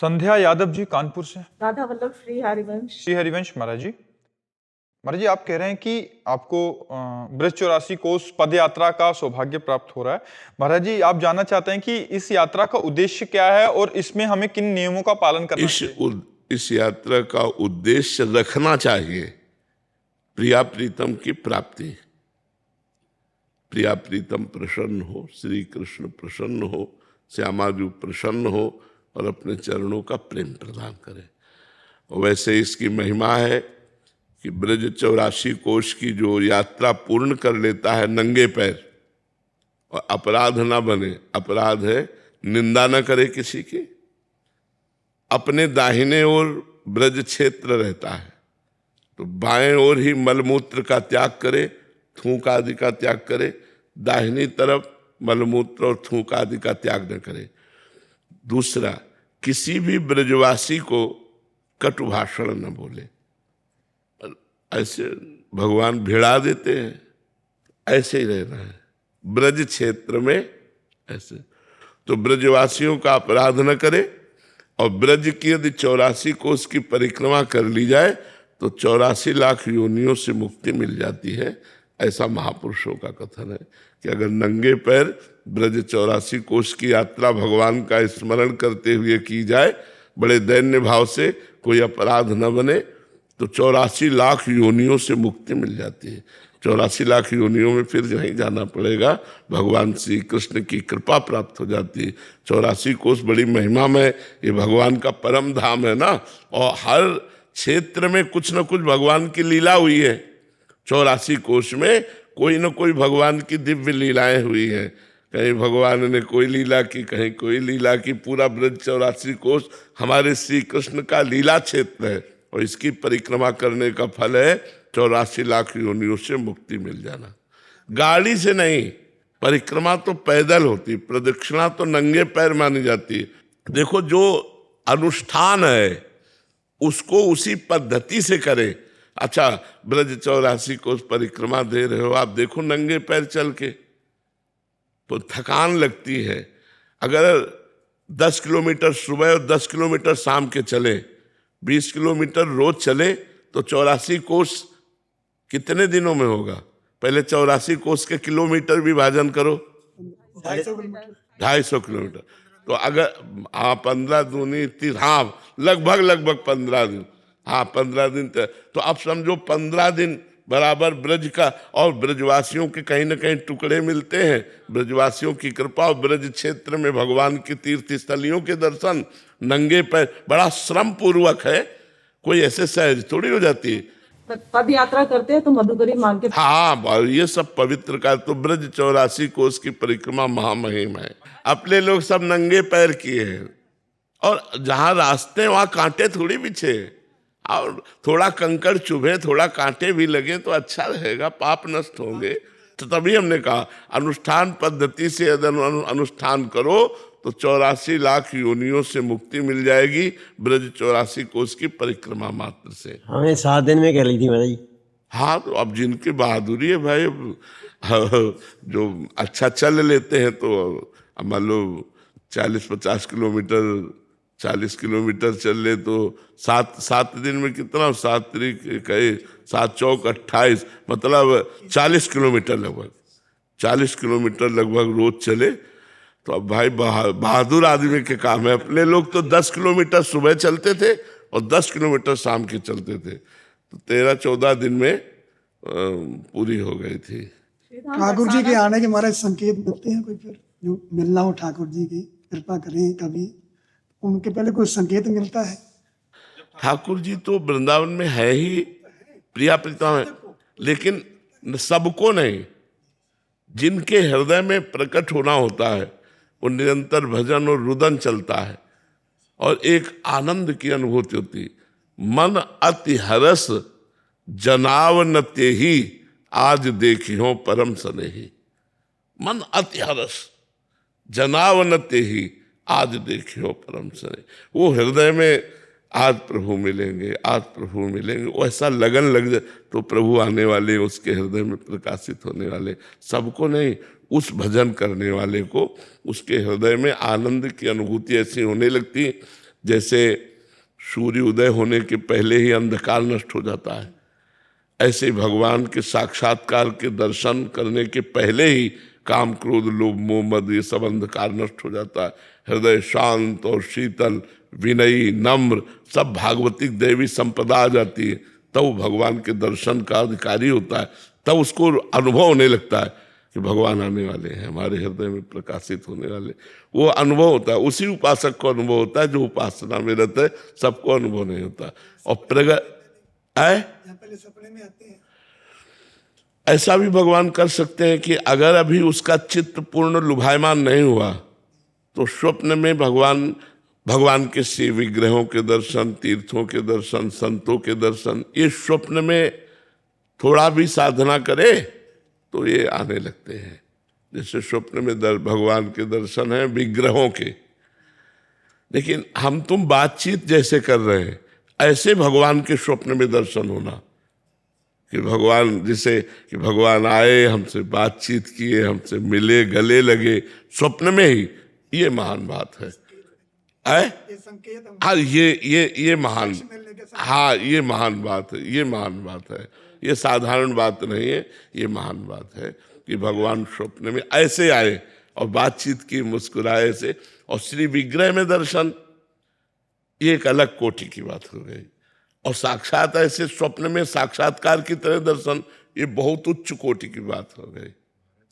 संध्या यादव जी कानपुर से। राधा वल्लभ श्री हरिवंश। श्री हरिवंश महाराज जी। महाराज जी, आप कह रहे हैं कि आपको ब्रज 84 कोस पद यात्रा का सौभाग्य प्राप्त हो रहा है। महाराज जी, आप जानना चाहते हैं कि इस यात्रा का उद्देश्य क्या है और इसमें हमें किन नियमों का पालन करना चाहिए? इस यात्रा का उद्देश्य रखना चाहिए प्रिया प्रीतम की प्राप्ति। प्रिया प्रीतम प्रसन्न हो, श्री कृष्ण प्रसन्न हो, श्यामाजू प्रसन्न हो और अपने चरणों का प्रेम प्रदान करे। और वैसे इसकी महिमा है कि ब्रज 84 कोश की जो यात्रा पूर्ण कर लेता है नंगे पैर और अपराध ना बने, अपराध है निंदा न करे किसी की, अपने दाहिने ओर ब्रज क्षेत्र रहता है तो बाएं ओर ही मलमूत्र का त्याग करे, थूक आदि का त्याग करे, दाहिनी तरफ मलमूत्र और थूक आदि का त्याग न करे। दूसरा, किसी भी ब्रजवासी को कटु भाषण न बोले। ऐसे भगवान भिड़ा देते हैं, ऐसे ही रहना है ब्रज क्षेत्र में ऐसे। तो ब्रजवासियों का अपराध न करे और ब्रज की यदि 84 कोस की परिक्रमा कर ली जाए तो 84 लाख योनियों से मुक्ति मिल जाती है। ऐसा महापुरुषों का कथन है कि अगर नंगे पैर ब्रज 84 कोस की यात्रा भगवान का स्मरण करते हुए की जाए, बड़े दैन्य भाव से, कोई अपराध न बने, तो 84 लाख योनियों से मुक्ति मिल जाती है। 84 लाख योनियों में फिर नहीं जाना पड़ेगा, भगवान श्री कृष्ण की कृपा प्राप्त हो जाती है। 84 कोस बड़ी महिमा में, ये भगवान का परम धाम है ना, और हर क्षेत्र में कुछ न कुछ भगवान की लीला हुई है। 84 कोस में कोई न कोई भगवान की दिव्य लीलाएं हुई हैं। कहीं भगवान ने कोई लीला की, कहीं कोई लीला की। पूरा ब्रज 84 कोस हमारे श्री कृष्ण का लीला क्षेत्र है और इसकी परिक्रमा करने का फल है 84 लाख योनियों से मुक्ति मिल जाना। गाड़ी से नहीं, परिक्रमा तो पैदल होती, प्रदक्षिणा तो नंगे पैर मानी जाती है। देखो, जो अनुष्ठान है उसको उसी पद्धति से करें। अच्छा, ब्रज 84 कोस परिक्रमा दे रहे हो आप, देखो नंगे पैर चल के तो थकान लगती है। अगर 10 किलोमीटर सुबह और 10 किलोमीटर शाम के चले, 20 किलोमीटर रोज चले तो 84 कोस कितने दिनों में होगा? पहले 84 कोस के किलोमीटर विभाजन करो, 250 किलोमीटर। तो अगर 15 दूनी 30, हाँ लगभग 15 दिन, हाँ 15 दिन तो आप समझो 15 दिन बराबर ब्रज का। और ब्रजवासियों के कहीं न कहीं टुकड़े मिलते हैं, ब्रजवासियों की कृपा और ब्रज क्षेत्र में भगवान की तीर्थ स्थलियों के दर्शन नंगे पैर, बड़ा श्रम पूर्वक है, कोई ऐसे सहज थोड़ी हो जाती है। पद यात्रा करते हैं तो मधुकरी मांग के, हाँ ये सब पवित्र का। तो ब्रज 84 कोस की परिक्रमा महामहिम है। अपने लोग सब नंगे पैर किए हैं और जहाँ रास्ते वहाँ कांटे थोड़ी बिछे, और थोड़ा कंकड़ चुभे, थोड़ा कांटे भी लगे तो अच्छा रहेगा, पाप नष्ट होंगे। तो तभी हमने कहा अनुष्ठान पद्धति से यदि अनुष्ठान करो तो 84 लाख योनियों से मुक्ति मिल जाएगी ब्रज 84 कोस की परिक्रमा मात्र से। हमें 7 दिन में कर ली थी महाराज। हाँ, तो अब जिनकी बहादुरी है भाई, जो अच्छा चल लेते हैं तो मान लो 40-50 किलोमीटर, 40 किलोमीटर चल ले तो 7 दिन में कितना, 7 तारीख कहे 7 चौक 28, मतलब 40 किलोमीटर लगभग, 40 किलोमीटर लगभग रोज चले। तो अब भाई बहादुर आदमी के काम है। अपने लोग तो 10 किलोमीटर सुबह चलते थे और 10 किलोमीटर शाम के चलते थे, तो 13-14 दिन में पूरी हो गई थी। ठाकुर जी के आने के हमारे संकेत मिलते हैं, कोई फिर जो मिलना हो ठाकुर जी की कृपा करें कभी, उनके पहले कोई संकेत मिलता है? ठाकुर जी तो वृंदावन में है ही, प्रिया प्रीतम है, लेकिन सबको नहीं। जिनके हृदय में प्रकट होना होता है वो निरंतर भजन और रुदन चलता है और एक आनंद की अनुभूति होती। मन अति हरस जनावनते ही आज देखियो परम सनेही। मन अति हरस जनावनते ही आज देखियो परम सने। वो हृदय में आज प्रभु मिलेंगे, आज प्रभु मिलेंगे, वैसा लगन लग जाए तो प्रभु आने वाले, उसके हृदय में प्रकाशित होने वाले। सबको नहीं, उस भजन करने वाले को उसके हृदय में आनंद की अनुभूति ऐसी होने लगती जैसे सूर्य उदय होने के पहले ही अंधकार नष्ट हो जाता है, ऐसे भगवान के साक्षात्कार के दर्शन करने के पहले ही काम क्रोध लोभ मोह मद ये सब अंधकार नष्ट हो जाता है। हृदय शांत और शीतल, विनयी, नम्र, सब भागवतिक दैवी संपदा आ जाती है। तब वो भगवान के दर्शन का अधिकारी होता है। तब उसको अनुभव होने लगता है कि भगवान आने वाले हैं, हमारे हृदय में प्रकाशित होने वाले। वो अनुभव होता है, उसी उपासक को अनुभव होता है जो उपासना में रहता है, सबको अनुभव नहीं होता। और पहले सपने में आते हैं। ऐसा भी भगवान कर सकते हैं कि अगर अभी उसका चित्त पूर्ण लुभायमान नहीं हुआ तो स्वप्न में भगवान के शिव विग्रहों के दर्शन, तीर्थों के दर्शन, संतों के दर्शन, ये स्वप्न में थोड़ा भी साधना करे तो ये आने लगते हैं। जैसे स्वप्न में भगवान के दर्शन हैं विग्रहों के, लेकिन हम तुम बातचीत जैसे कर रहे हैं ऐसे भगवान के स्वप्न में दर्शन होना, कि भगवान आए, हमसे बातचीत किए, हमसे मिले, गले लगे स्वप्न में ही, ये महान बात है। ये संकेत हम हाँ, ये महान, मिलने के साथ हाँ ये महान बात है, ये महान बात है। ये साधारण बात नहीं है, ये महान बात है कि भगवान स्वप्न में ऐसे आए और बातचीत की, मुस्कुराए से, और श्री विग्रह में दर्शन, ये एक अलग कोटि की बात हो गई। और साक्षात ऐसे स्वप्न में साक्षात्कार की तरह दर्शन, ये बहुत उच्च कोटि की बात हो गई।